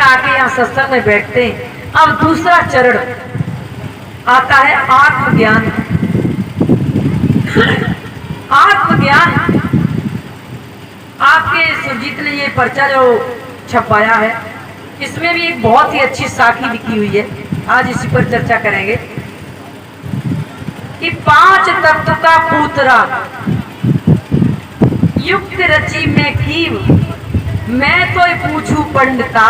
आके यहाँ सत्संग में बैठते हैं। अब दूसरा चरण आता है आत्मज्ञान। आत्मज्ञान आपके सुरजीत ने ये पर्चा जो छपाया है, इसमें भी एक बहुत ही अच्छी साखी लिखी हुई है। आज इसी पर चर्चा करेंगे कि 5 तत्व का पूतरा युक्त रची में कीव, मैं तो पूछू पंडिता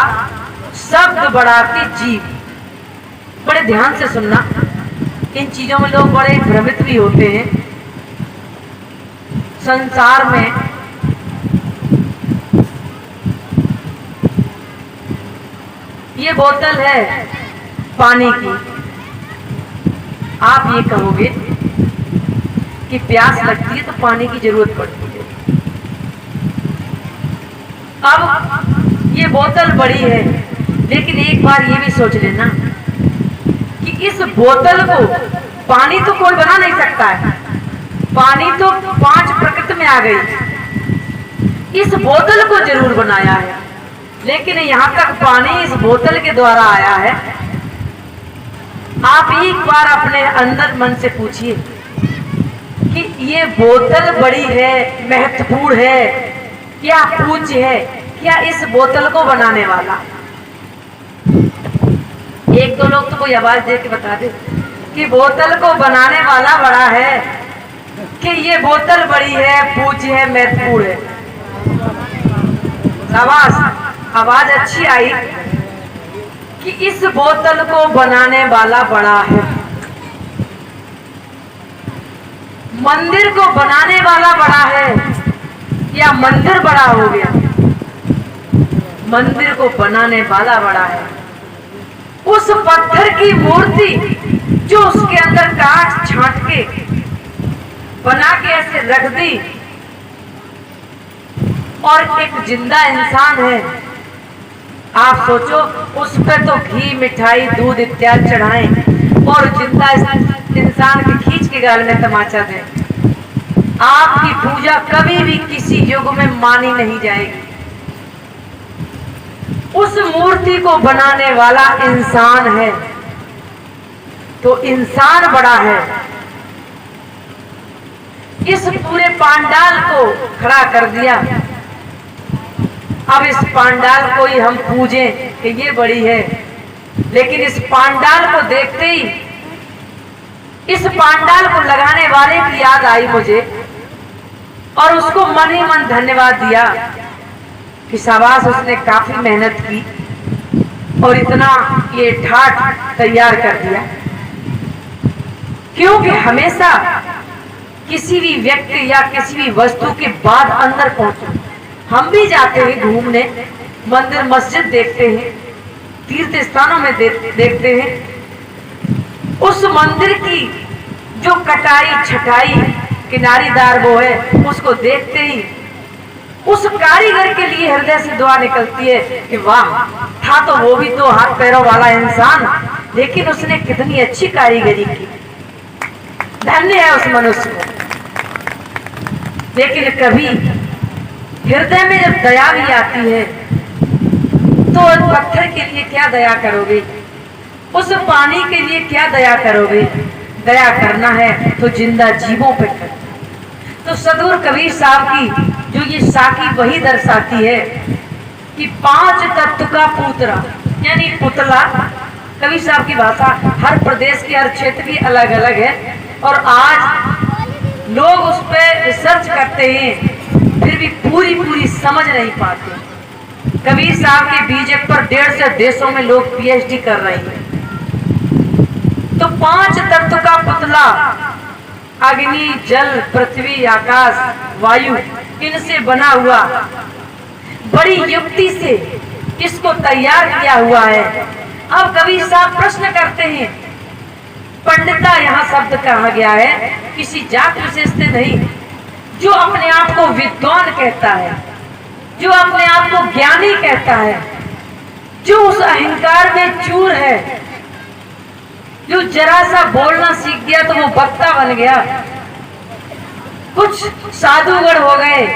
शब्द बढ़ाती जीव। बड़े ध्यान से सुनना, इन चीजों में लोग बड़े भ्रमित भी होते हैं। संसार में ये बोतल है पानी की, आप ये कहोगे कि प्यास लगती है तो पानी की जरूरत पड़ती है। अब ये बोतल बड़ी है, लेकिन एक बार ये भी सोच लेना कि इस बोतल को पानी तो कोई बना नहीं सकता है। पानी तो 5 प्रकृति में आ गई, इस बोतल को जरूर बनाया है, लेकिन यहाँ तक पानी इस बोतल के द्वारा आया है। आप एक बार अपने अंदर मन से पूछिए कि ये बोतल बड़ी है, महत्वपूर्ण है, क्या पूज्य है, क्या इस बोतल को बनाने वाला? एक दो लोग तो कोई आवाज दे के बता दे कि बोतल को बनाने वाला बड़ा है, कि ये बोतल बड़ी है, पूज्य है, महत्वपूर्ण है। शाबाश, आवाज अच्छी आई कि इस बोतल को बनाने वाला बड़ा है। मंदिर को बनाने वाला बड़ा है या मंदिर बड़ा हो गया? मंदिर को बनाने वाला बड़ा है। उस पत्थर की मूर्ति जो उसके अंदर कांच छांट के बना के ऐसे रख दी, और एक जिंदा इंसान है। आप सोचो, उस पर तो घी, मिठाई, दूध इत्यादि चढ़ाएं और जिंदा इंसान के खींच के गाल में तमाचा दें। आपकी पूजा कभी भी किसी युग में मानी नहीं जाएगी। उस मूर्ति को बनाने वाला इंसान है, तो इंसान बड़ा है। इस पूरे पांडाल को खड़ा कर दिया। अब इस पांडाल को ही हम पूजें कि ये बड़ी है, लेकिन इस पांडाल को देखते ही इस पांडाल को लगाने वाले की याद आई मुझे, और उसको मन ही मन धन्यवाद दिया कि शाबाश, उसने काफी मेहनत की और इतना ये ठाठ तैयार कर दिया। क्योंकि हमेशा किसी भी व्यक्ति या किसी भी वस्तु के बाद अंदर पहुंचो। हम भी जाते हैं घूमने, मंदिर मस्जिद देखते हैं, तीर्थ स्थानों में देखते हैं। उस मंदिर की जो कटाई छटाई किनारीदार वो है, उसको देखते ही उस कारीगर के लिए हृदय से दुआ निकलती है कि वाह, था तो वो भी 2 हाथ पैरों वाला इंसान, लेकिन उसने कितनी अच्छी कारीगरी की, धन्य है उस मनुष्य को। लेकिन कभी हृदय में जब दया भी आती है तो पत्थर के लिए क्या दया करोगे, उस पानी के लिए क्या दया करोगे? दया करना है तो जिंदा जीवों पे कर। तो सदगुरु कबीर साहब की जो ये साखी वही दर्शाती है कि 5 तत्व का पूतरा यानी पुतला। कबीर साहब की भाषा हर प्रदेश के हर क्षेत्र की अलग अलग है, और आज लोग उस पर रिसर्च करते हैं, फिर भी पूरी समझ नहीं पाते। कबीर साहब के बीजक पर 150 देशों में लोग पीएचडी कर रहे हैं। तो 5 तत्व का पुतला अग्नि, जल, पृथ्वी, आकाश, वायु, इनसे बना हुआ बड़ी युक्ति से इसको तैयार किया हुआ है। अब कबीर साहब प्रश्न करते हैं, पंडिता यहाँ शब्द कहा गया है किसी जात विशेष से नहीं। जो अपने आप को विद्वान कहता है, जो अपने आप को ज्ञानी कहता है, जो उस अहंकार में चूर है, जो जरा सा बोलना सीख गया तो वो वक्ता बन गया। कुछ साधुगण हो गए,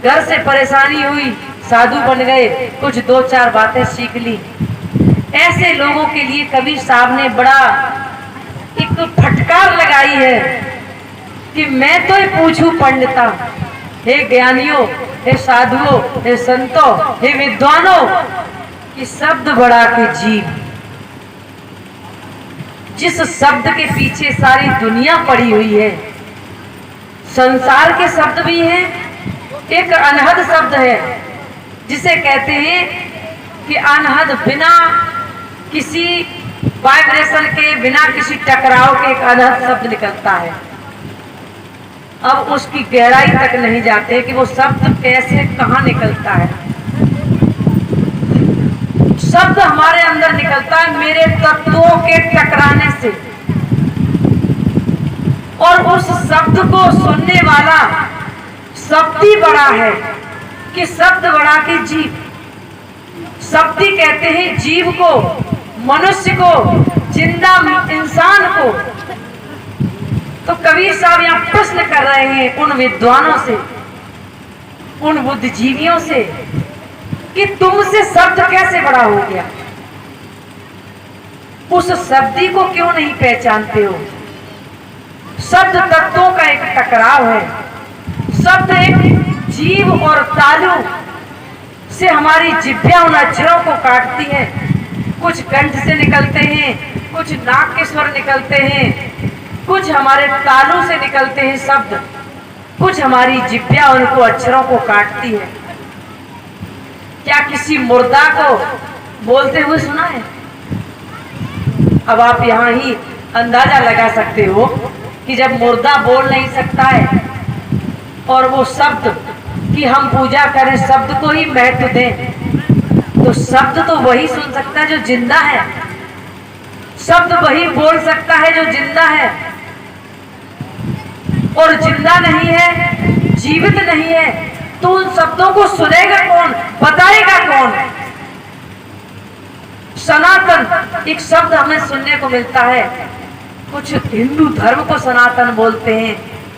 घर से परेशानी हुई, साधु बन गए, कुछ 2-4 बातें सीख ली। ऐसे लोगों के लिए कबीर साहब ने बड़ा एक फटकार लगाई है कि मैं तो ये पूछूं पंडिता, हे ज्ञानियों, हे साधुओं, हे संतों, हे विद्वानों, कि शब्द बढ़ा के जीव, जिस शब्द के पीछे सारी दुनिया पड़ी हुई है, संसार के शब्द भी हैं, एक अनहद शब्द है जिसे कहते हैं कि अनहद, बिना किसी वाइब्रेशन के, बिना किसी टकराव के एक अनहद शब्द निकलता है। अब उसकी गहराई तक नहीं जाते कि वो शब्द कैसे कहाँ निकलता है। शब्द हमारे अंदर निकलता है मेरे तत्वों के टकराने से, और उस शब्द को सुनने वाला शब्दी बड़ा है कि शब्द बड़ा के जीव। शब्दी कहते हैं जीव को, मनुष्य को, जिंदा इंसान को। तो कबीर साहब यहाँ प्रश्न कर रहे हैं उन विद्वानों से, उन बुद्धिजीवियों से, कि तुमसे शब्द कैसे बड़ा हो गया? उस शब्दी को क्यों नहीं पहचानते हो? शब्द तत्वों का एक टकराव है। शब्द एक जीव और तालु से हमारी जिह्वा उन अक्षरों को काटती है। कुछ कंठ से निकलते हैं, कुछ नाक के स्वर निकलते हैं, कुछ हमारे तालू से निकलते हैं शब्द, कुछ हमारी जिह्वा उनको अक्षरों को काटती है। क्या किसी मुर्दा को बोलते हुए सुना है? अब आप यहाँ ही अंदाजा लगा सकते हो कि जब मुर्दा बोल नहीं सकता है और वो शब्द कि हम पूजा करें, शब्द को ही महत्व दें, तो शब्द तो वही सुन सकता है जो जिंदा है। शब्द वही बोल सकता है जो जिंदा है, और जिंदा नहीं है, जीवित नहीं है, तो उन शब्दों को सुनेगा कौन, बताएगा कौन? सनातन एक शब्द हमें सुनने को मिलता है। कुछ हिंदू धर्म को सनातन बोलते हैं,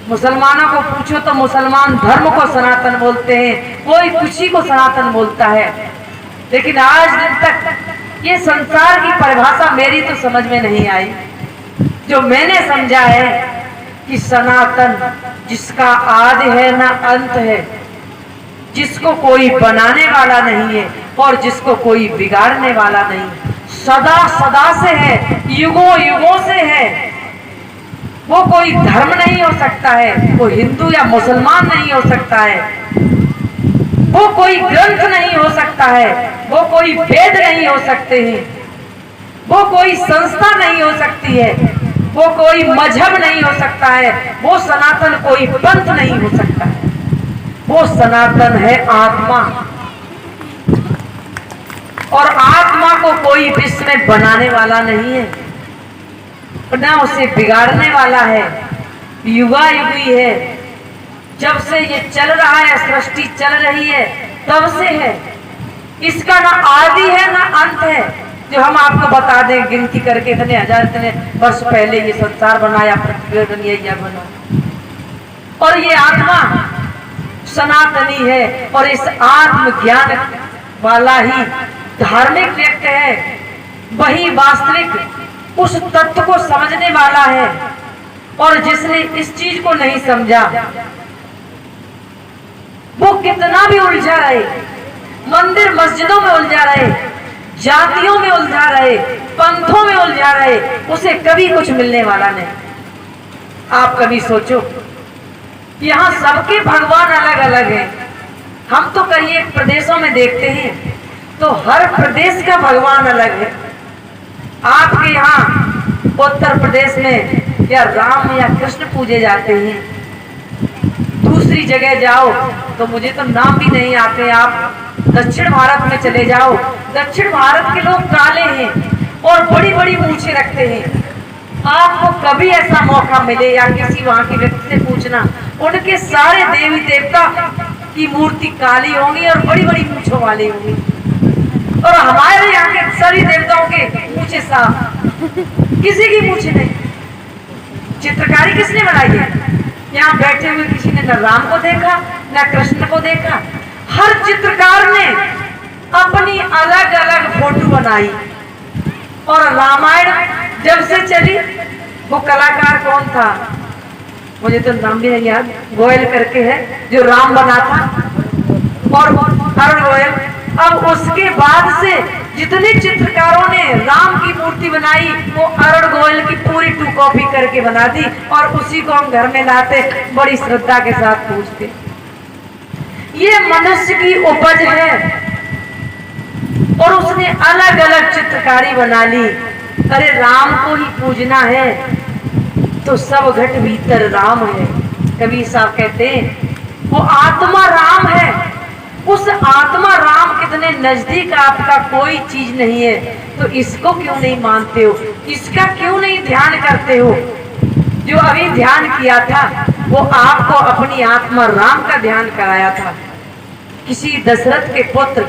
मुसलमानों को पूछो तो मुसलमान धर्म को सनातन बोलते हैं, कोई किसी को सनातन बोलता है। लेकिन आज दिन तक ये संसार की परिभाषा मेरी तो समझ में नहीं आई। जो मैंने समझा है कि सनातन जिसका आदि है ना अंत है, जिसको कोई बनाने वाला नहीं है और जिसको कोई बिगाड़ने वाला नहीं, सदा सदा से है, युगों युगों से है। वो कोई धर्म नहीं हो सकता है, वो हिंदू या मुसलमान नहीं हो सकता है, वो कोई ग्रंथ नहीं हो सकता है, वो कोई वेद नहीं हो सकते हैं, वो कोई संस्था नहीं हो सकती है, वो कोई मजहब नहीं हो सकता है, वो सनातन कोई पंथ नहीं हो सकता है। वो सनातन है आत्मा, और आत्मा को कोई विश्व में बनाने वाला नहीं है, ना उसे बिगाड़ने वाला है। युगा युगी है, जब से ये चल रहा है, सृष्टि चल रही है तब से है। इसका ना आदि है ना अंत है। जो हम आपको बता दें गिनती करके, इतने हजार इतने वर्ष पहले ये संसार बनाया, पृथ्वी दुनिया बना, और ये आत्मा सनातनी है, और इस आत्म ज्ञान वाला ही धार्मिक व्यक्ति है, वही वास्तविक उस तत्व को समझने वाला है। और जिसने इस चीज को नहीं समझा, वो कितना भी उलझा रहे, मंदिर मस्जिदों में उलझा रहे, जातियों में उलझा रहे, पंथों में उलझा रहे, उसे कभी कुछ मिलने वाला नहीं। आप कभी सोचो, यहाँ सबके भगवान अलग अलग हैं। हम तो कई एक प्रदेशों में देखते हैं तो हर प्रदेश का भगवान अलग है। आपके यहाँ उत्तर प्रदेश में या राम या कृष्ण पूजे जाते हैं, दूसरी जगह जाओ तो मुझे तो नाम भी नहीं आते। आप दक्षिण भारत में चले जाओ, दक्षिण भारत के लोग काले हैं और बड़ी बड़ी मूछें रखते हैं। आपको कभी ऐसा मौका मिले या किसी वहां के व्यक्ति से पूछना, उनके सारे देवी देवता की मूर्ति काली होंगी और बड़ी बड़ी मूछों वाली होंगी, और हमारे यहाँ के सभी देवताओं के मूछें साफ, किसी की मूछें नहीं। चित्रकारी किसने बनाई है? यहाँ बैठे हुए किसी ने न राम को देखा न कृष्ण को देखा, हर चित्रकार ने अपनी अलग अलग फोटो बनाई। और रामायण जब से चली, वो कलाकार कौन था मुझे तो नाम भी नहीं याद, गोयल करके है जो राम बना था, और अरुण गोयल। अब उसके बाद से जितने चित्रकारों ने राम की मूर्ति बनाई, वो अरुण गोयल की पूरी 2 कॉपी करके बना दी, और उसी को हम घर में लाते, बड़ी श्रद्धा के साथ पूजते। ये मनुष्य की उपज है, और उसने अलग अलग चित्रकारी बना ली। अरे राम को ही पूजना है तो सब घट भीतर राम है। कबीर साहब कहते हैं वो आत्मा राम है। उस आत्मा राम कितने नजदीक आपका कोई चीज नहीं है, तो इसको क्यों नहीं मानते हो, इसका क्यों नहीं ध्यान करते हो। जो अभी ध्यान किया था वो आपको अपनी आत्मा राम का ध्यान कराया था, किसी दशरथ के पुत्र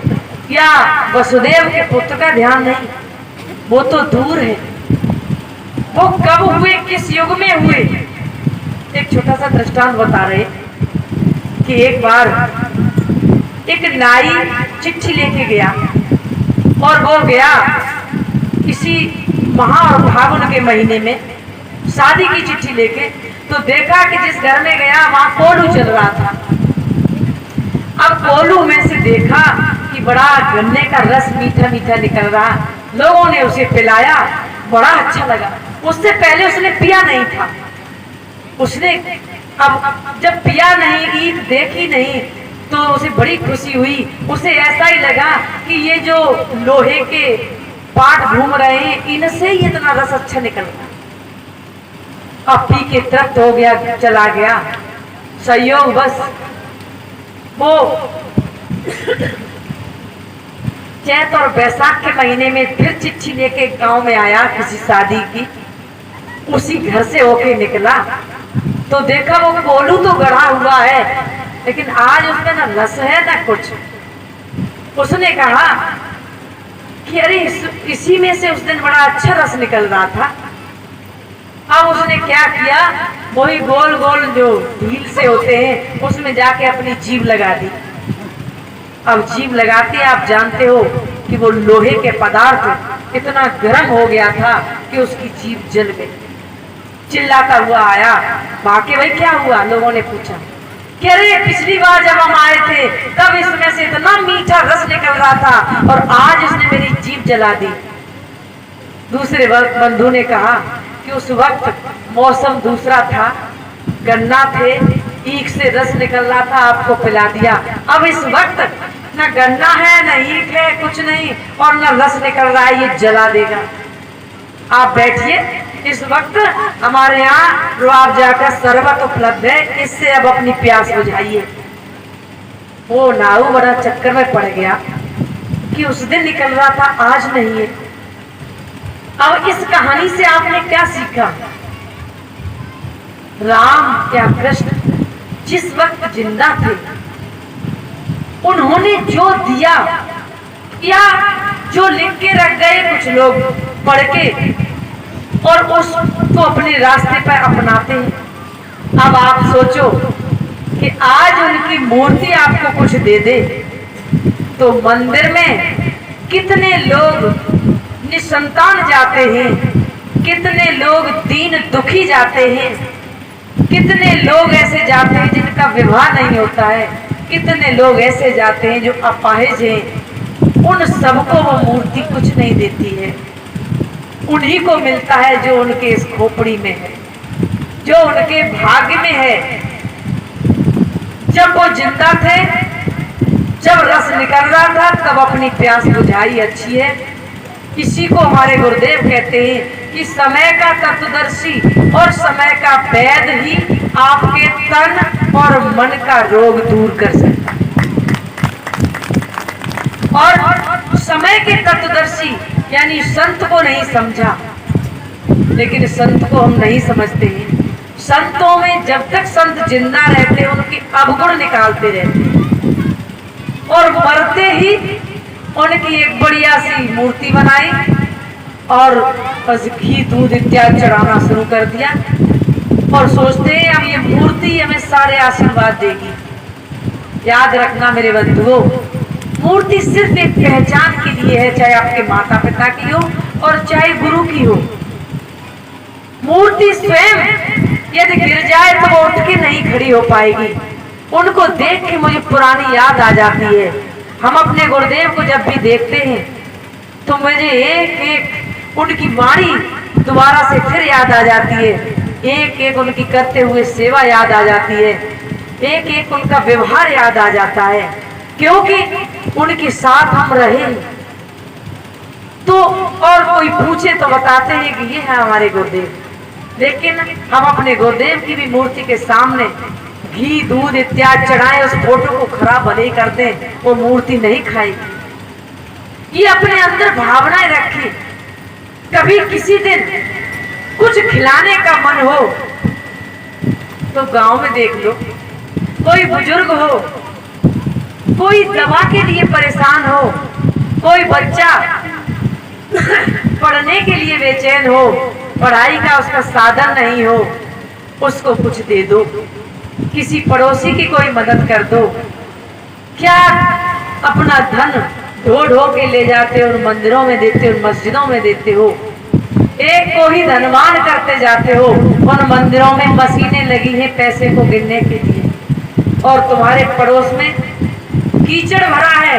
या वसुदेव के पुत्र का ध्यान नहीं। वो तो दूर है। वो कब हुए, किस युग में हुए। एक छोटा सा दृष्टांत बता रहे कि एक बार एक नाई चिट्ठी लेके गया, और वो गया किसी महा और फागुन के महीने में शादी की चिट्ठी लेके, तो देखा कि जिस घर में गया वहां कोलू चल रहा था। अब कोलू में से देखा कि बड़ा गन्ने का रस मीठा मीठा निकल रहा, लोगों ने उसे पिलाया, बड़ा अच्छा लगा। उससे पहले उसने पिया नहीं था। उसने अब जब पिया नहीं, ईद देखी नहीं, तो उसे बड़ी खुशी हुई। उसे ऐसा ही लगा कि ये जो लोहे के पाट घूम रहे हैं, इनसे ही इतना रस अच्छा निकल रहा। अब पी के तृप्त हो गया, चला गया। संयोग बस वो चैत और बैसाख के महीने में फिर चिट्ठी लेके गांव में आया किसी शादी की। उसी घर से होके निकला तो देखा वो कोलू तो गढ़ा हुआ है, लेकिन आज उसमें ना रस है ना कुछ। उसने कहा कि अरे इसी में से उस दिन बड़ा अच्छा रस निकल रहा था। अब उसने क्या किया, वही गोल गोल जो ढील से होते हैं उसमें जाके अपनी जीभ लगा दी। अब जीभ लगाते आप जानते हो कि वो लोहे के पदार्थ इतना गर्म हो गया था कि उसकी जीभ जल गई। चिल्लाता हुआ आया, बाकी भाई क्या हुआ, लोगों ने पूछा कि अरे पिछली बार जब हम आए थे तब इसमें से इतना मीठा रस निकल रहा था, और आज इसने मेरी जीभ जला दी। दूसरे बंधु ने कहा कि उस वक्त मौसम दूसरा था, गन्ना थे, ईख से रस निकल रहा था, आपको पिला दिया। अब इस वक्त न गन्ना है न ईख है, कुछ नहीं, और न रस निकल रहा है, ये जला देगा। आप बैठिए, इस वक्त हमारे यहाँ रुआवजा का शरबत उपलब्ध है, इससे अब अपनी प्यास बुझाइए। वो नाऊ बड़ा चक्कर में पड़ गया कि उस दिन निकल रहा था, आज नहीं है। अब इस कहानी से आपने क्या सीखा? राम या कृष्ण जिस वक्त जिंदा थे, उन्होंने जो दिया या जो लिख के रख गए कुछ लोग पढ़ के, और उसको अपने रास्ते पर अपनाते हैं। अब आप सोचो कि आज उनकी मूर्ति आपको कुछ दे दे, तो मंदिर में कितने लोग निसंतान जाते हैं, कितने लोग दीन दुखी जाते हैं, कितने लोग ऐसे जाते हैं जिनका विवाह नहीं होता है, कितने लोग ऐसे जाते हैं जो अपाहिज हैं। उन सबको वो मूर्ति कुछ नहीं देती है। उन्हीं को मिलता है जो उनके इस खोपड़ी में है, जो उनके भाग्य में है। जब वो जिंदा थे, जब रस निकल रहा था, तब अपनी प्यास बुझाई अच्छी है। इसी को हमारे गुरुदेव कहते हैं कि समय का तत्वदर्शी और समय का वैद ही आपके तन और मन का रोग दूर कर सकता है। और समय के तत्वदर्शी यानी संत को नहीं समझा, लेकिन संत को हम नहीं समझते हैं। संतों में जब तक संत जिंदा रहते हैं उनके अवगुण निकालते रहते हैं, और मरते ही उनकी एक बढ़िया सी मूर्ति बनाई और बस घी दूध इत्यादि चढ़ाना शुरू कर दिया, और सोचते हैं अब ये मूर्ति हमें सारे आशीर्वाद देगी। याद रखना मेरे बंधुओं, मूर्ति सिर्फ एक पहचान के लिए है, चाहे आपके माता पिता की हो और चाहे गुरु की हो। मूर्ति स्वयं यदि गिर जाए तो वो उठ के नहीं खड़ी हो पाएगी। उनको देख के मुझे पुरानी याद आ जाती है। हम अपने गुरुदेव को जब भी देखते हैं तो मुझे एक एक उनकी वाणी दोबारा से फिर याद आ जाती है, एक एक उनकी करते हुए सेवा याद आ जाती है, एक एक उनका व्यवहार याद आ जाता है, क्योंकि उनके साथ हम रहे। तो और कोई पूछे तो बताते हैं कि ये है हमारे गुरुदेव, लेकिन हम अपने गुरुदेव की भी मूर्ति के सामने घी दूध इत्यादि चढ़ाएं, उस फोटो को खराब भले कर दें, वो मूर्ति नहीं खाएगी। ये अपने अंदर भावनाएं रखें। कभी किसी दिन कुछ खिलाने का मन हो तो गांव में देख लो, कोई बुजुर्ग हो, कोई दवा के लिए परेशान हो, कोई बच्चा पढ़ने के लिए बेचैन हो, पढ़ाई का उसका साधन नहीं हो, उसको कुछ दे दो। किसी पड़ोसी की कोई मदद कर दो। क्या अपना धन ढो ढो के ले जाते हो और मंदिरों में देते हो, मस्जिदों में देते हो, एक को ही धनवान करते जाते हो। उन मंदिरों में मशीनें लगी हैं पैसे को गिनने के लिए, और तुम्हारे पड़ोस में कीचड़ भरा है,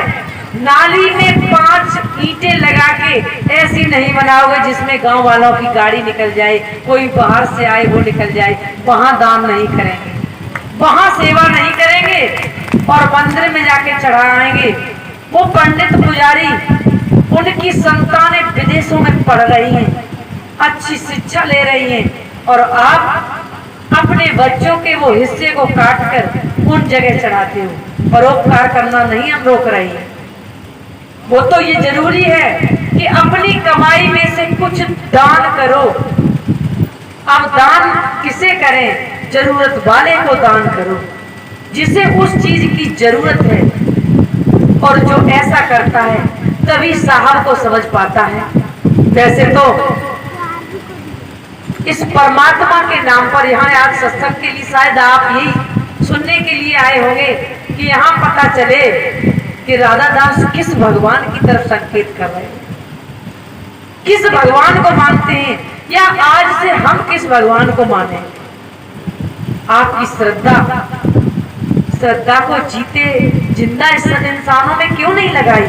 नाली में 5 ईंटें लगा के ऐसी नहीं बनाओगे जिसमें गांव वालों की गाड़ी निकल जाए, कोई बाहर से आए वो निकल जाए। वहां दान नहीं करेंगे, वहां सेवा नहीं करेंगे और मंदिर में जाके चढ़ाएंगे। वो पंडित पुजारी, उनकी संतानें विदेशों में पढ़ रही हैं, अच्छी शिक्षा ले रही हैं, और आप अपने बच्चों के वो हिस्से को काट कर उन जगह चढ़ाते हो। परोपकार करना नहीं हम रोक रहे हैं, वो तो ये जरूरी है कि अपनी कमाई में से कुछ दान करो। अब दान किसे करें? जरूरत वाले को दान करो, जिसे उस चीज की जरूरत है। और जो ऐसा करता है तभी साहब को समझ पाता है। वैसे तो इस परमात्मा के नाम पर यहाँ आज सत्संग के लिए शायद आप यही सुनने के लिए आए होंगे कि यहाँ पता चले कि राधा दास किस भगवान की तरफ संकेत कर रहे हैं, किस भगवान को मानते हैं, या आज से हम किस भगवान को माने। आपकी श्रद्धा को जीते जिंदा इस इंसानों में क्यों नहीं लगाई?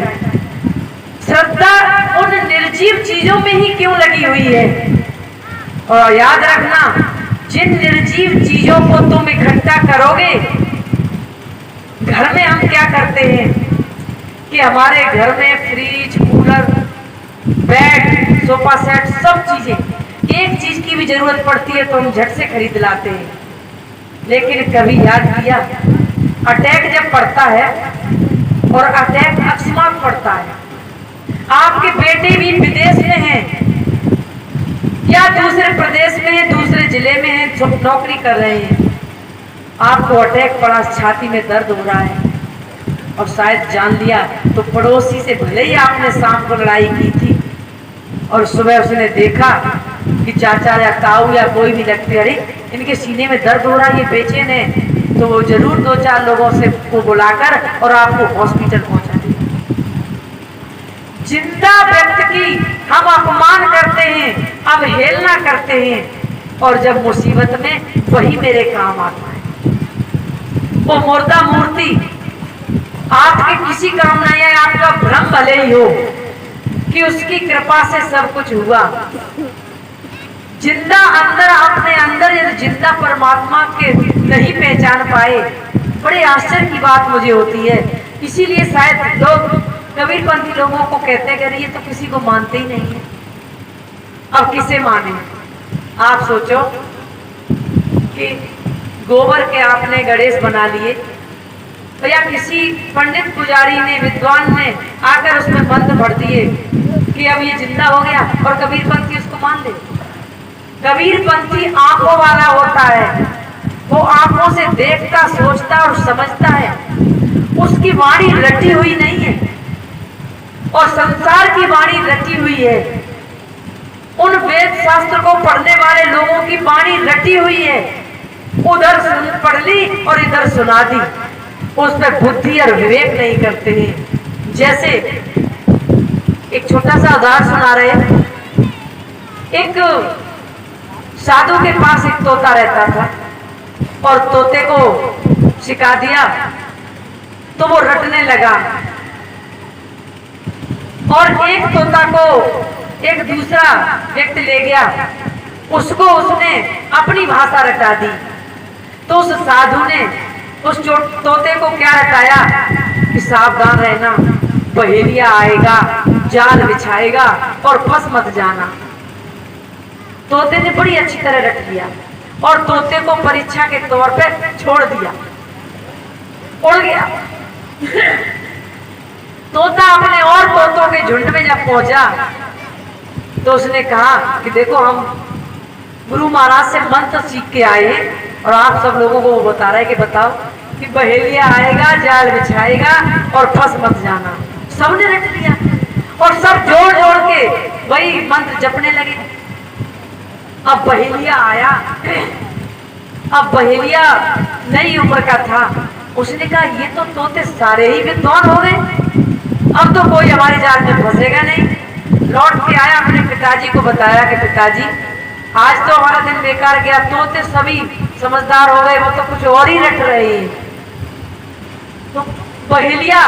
श्रद्धा उन निर्जीव चीजों में ही क्यों लगी हुई है? और याद रखना, जिन निर्जीव चीजों को तुम इकट्ठा करोगे, घर में हम क्या करते हैं कि हमारे घर में fridge, cooler, bed, sofa set, सब चीजें, एक चीज की भी जरूरत पड़ती है तो हम झट से खरीद लाते हैं। लेकिन कभी याद किया, अटैक जब पड़ता है, और अटैक अकस्मात पड़ता है, आपके बेटे भी विदेश में हैं या दूसरे प्रदेश में हैं, दूसरे जिले में हैं, नौकरी कर रहे हैं, आपको अटैक पड़ा, छाती में दर्द हो रहा है, और शायद जान लिया तो पड़ोसी से भले ही आपने शाम को लड़ाई की थी और सुबह उसने देखा कि चाचा या ताऊ या कोई भी लगते, अरे इनके सीने में दर्द हो रहा है, ये बेचैन है, तो वो जरूर 2-4 लोगों से को बुलाकर और आपको हॉस्पिटल पहुंचा देगा। जिंदा व्यक्ति की हम अपमान करते हैं, अवहेलना करते हैं, और जब मुसीबत में वही मेरे काम आता है। वो मुर्दा मूर्ति आपके किसी काम नहीं है, आपका भ्रम भले ही हो कि उसकी कृपा से सब कुछ हुआ। जिंदा अंदर, अपने अंदर यदि जिंदा परमात्मा के नहीं पहचान पाए, बड़े आश्चर्य की बात मुझे होती है। इसीलिए शायद लोग कबीरपंथी लोगों को कहते हैं कि ये तो किसी को मानते ही नहीं है। अब किसे माने? आप सोचो कि गोबर के आपने गणेश बना लिए, तो या किसी पंडित पुजारी ने, विद्वान ने आकर उसमें मंत्र भर दिए कि अब ये जिंदा हो गया, और कबीरपंथी उसको मान ले। कबीरपंथी आंखों वाला होता है, वो आंखों से देखता, सोचता और समझता है। उसकी वाणी रटी हुई नहीं है, और संसार की वाणी रटी हुई है। उन वेद शास्त्र को पढ़ने वाले लोगों की वाणी रटी हुई है, उधर पढ़ ली और इधर सुना दी। उस पर बुद्धि और विवेक नहीं करते हैं। जैसे एक छोटा सा उदाहरण सुना रहे, एक साधु के पास एक तोता रहता था और तोते को सिखा दिया तो वो रटने लगा, और एक तोता को एक दूसरा व्यक्ति ले गया, उसको उसने अपनी भाषा रटा दी। तो उस साधु ने उस तोते को क्या रटाया कि सावधान रहना, बहेलिया आएगा, जाल बिछाएगा और फंस मत जाना। तोते ने बड़ी अच्छी तरह रट लिया और तोते को परीक्षा के तौर पे छोड़ दिया, उड़ गया। तोता अपने और तोतों के झुंड में जब पहुंचा तो उसने कहा कि देखो हम गुरु महाराज से मंत्र सीख के आए और आप सब लोगों को वो बता रहे कि बताओ कि बहेलिया आएगा, जाल बिछाएगा और फंस मत जाना। सबने रट लिया और सब जोड़ जोड़ के वही मंत्र जपने लगे। अब बहेलिया आया, अब बहेलिया नई उम्र का था। उसने कहा ये तो तोते सारे ही विद्वान हो गए, अब तो कोई हमारे जाल में फंसेगा नहीं। लौट के आया, अपने पिताजी को बताया कि पिताजी आज तो हमारा दिन बेकार गया, तोते सभी समझदार हो गए, वो तो कुछ और ही रट रहे हैं। तो बहेलिया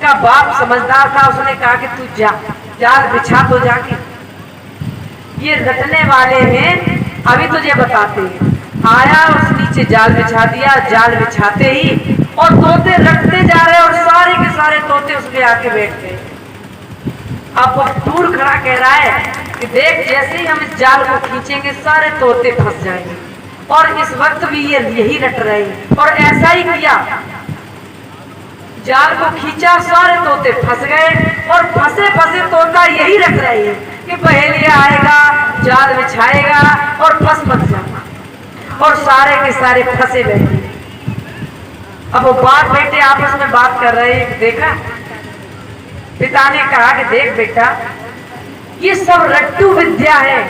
का बाप समझदार था, उसने कहा कि तू जा, जाल बिछा तो जाके, ये रटने वाले हैं, अभी तुझे बताते हैं। आया, उस नीचे जाल बिछा दिया, जाल बिछाते ही और तोते रटते जा रहे और सारे के सारे तोते उसमें आके बैठ गए। अब वो दूर खड़ा कह रहा है कि देख जैसे ही हम इस जाल को खींचेंगे सारे तोते फंस जाएंगे, और इस वक्त भी ये यही रट रहे हैं। और ऐसा ही किया, जाल को खींचा, सारे तोते फंस गए और फंसे फंसे तोता यही रट रहे हैं कि बहेलिया आएगा, जाल बिछाएगा और फंस मत जाना, और सारे के सारे फंसे बैठे। अब वो बाप बेटे आपस में बात कर रहे हैं, देखा पिता ने कहा कि देख बेटा ये सब रट्टू विद्या है,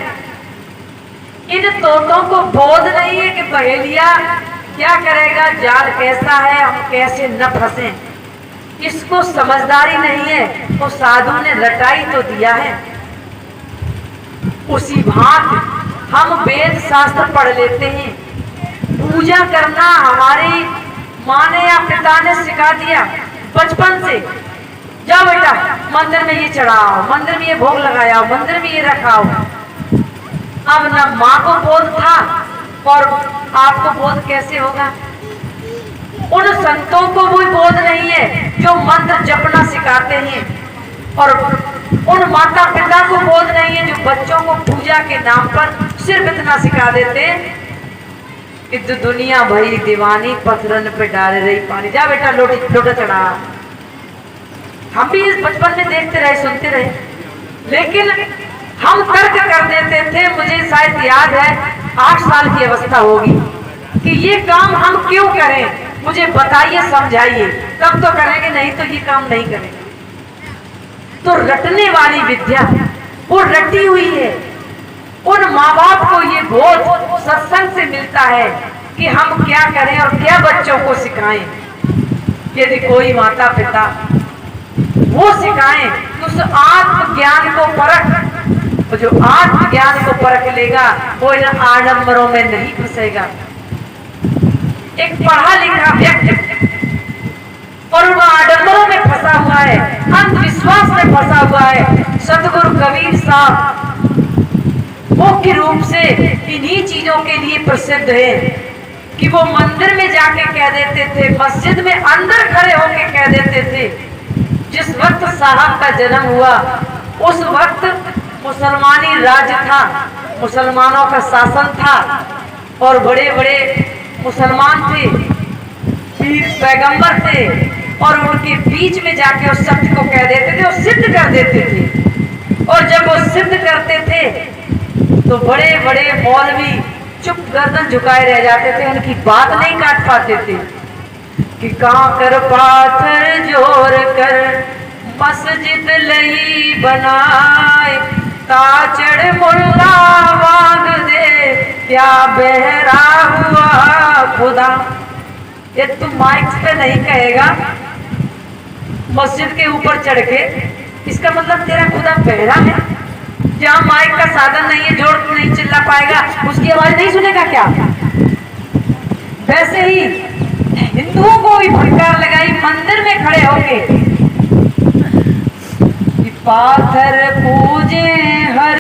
इन तोतों को बोध नहीं है कि बहेलिया क्या करेगा, जाल कैसा है, हम कैसे न फंसे, इसको समझदारी नहीं है। तो साधु ने रटाई तो दिया है, उसी भांति हम वेद शास्त्र पढ़ लेते हैं, पूजा करना हमारी माँ ने या पिता ने सिखा दिया बचपन से। जाओ बेटा मंदिर में ये चढ़ाओ, मंदिर में ये भोग लगाओ, मंदिर में ये रखाओ। अब न माँ को बोध था और आपको बोध कैसे होगा? उन संतों को भी बोध नहीं है जो मंत्र जपना सिखाते हैं, और उन माता पिता को बोध नहीं है जो बच्चों को पूजा के नाम पर सिर्फ इतना सिखा देते कि दुनिया भरी दीवानी पत्थरन पे डाल रही पानी, जा बेटा लोटा चढ़ा। हम भी इस बचपन में देखते रहे, सुनते रहे, लेकिन हम तर्क कर देते थे। मुझे शायद याद है 8 साल की अवस्था होगी कि ये काम हम क्यों करें, मुझे बताइए, समझाइए, तब तो करेंगे, नहीं तो ये काम नहीं करेंगे। तो रटने वाली विद्या वो रटी हुई है। उन माँ बाप को ये बोध सत्संग से मिलता है कि हम क्या करें और क्या बच्चों को सिखाएं। यदि कोई माता पिता वो सिखाएं तो उस आत्मज्ञान को परख, जो आत्मज्ञान को परख लेगा वो इन आडंबरों में नहीं फंसेगा। एक पढ़ा लिखा व्यक्ति और उन आडंबरों में फंसा हुआ है, अंधविश्वास में फंसा हुआ है। सतगुरु कबीर साहब मुख्य रूप से इन्हीं चीजों के लिए प्रसिद्ध है कि वो मंदिर में जाके कह देते थे, मस्जिद में अंदर खड़े होके कह देते थे। जिस वक्त साहब का जन्म हुआ उस वक्त मुसलमानी राज्य था, मुसलमानों का शासन था, और बड़े बड़े मुसलमान थे, पीर पैगंबर थे, और उनके बीच में जाके उस सत्य को कह देते थे और सिद्ध कर देते थे। और जब वो सिद्ध करते थे तो बड़े बड़े मौलवी चुप गर्दन झुकाए रह जाते थे, उनकी बात नहीं काट पाते थे कि कांकर पाथर जोर कर मस्जिद लई बनाए, ताचड़ मुल्ला वाग दे क्या बहरा हुआ खुदा। ये तुम माइक पे नहीं कहेगा मस्जिद के ऊपर चढ़ के, इसका मतलब तेरा खुदा बहरा है। जहाँ माइक का साधन नहीं है, जोर नहीं चिल्ला पाएगा, उसकी आवाज नहीं सुनेगा क्या? वैसे ही हिंदुओं को भी फटकार लगाई मंदिर में खड़े होके, पाथर पूजे हर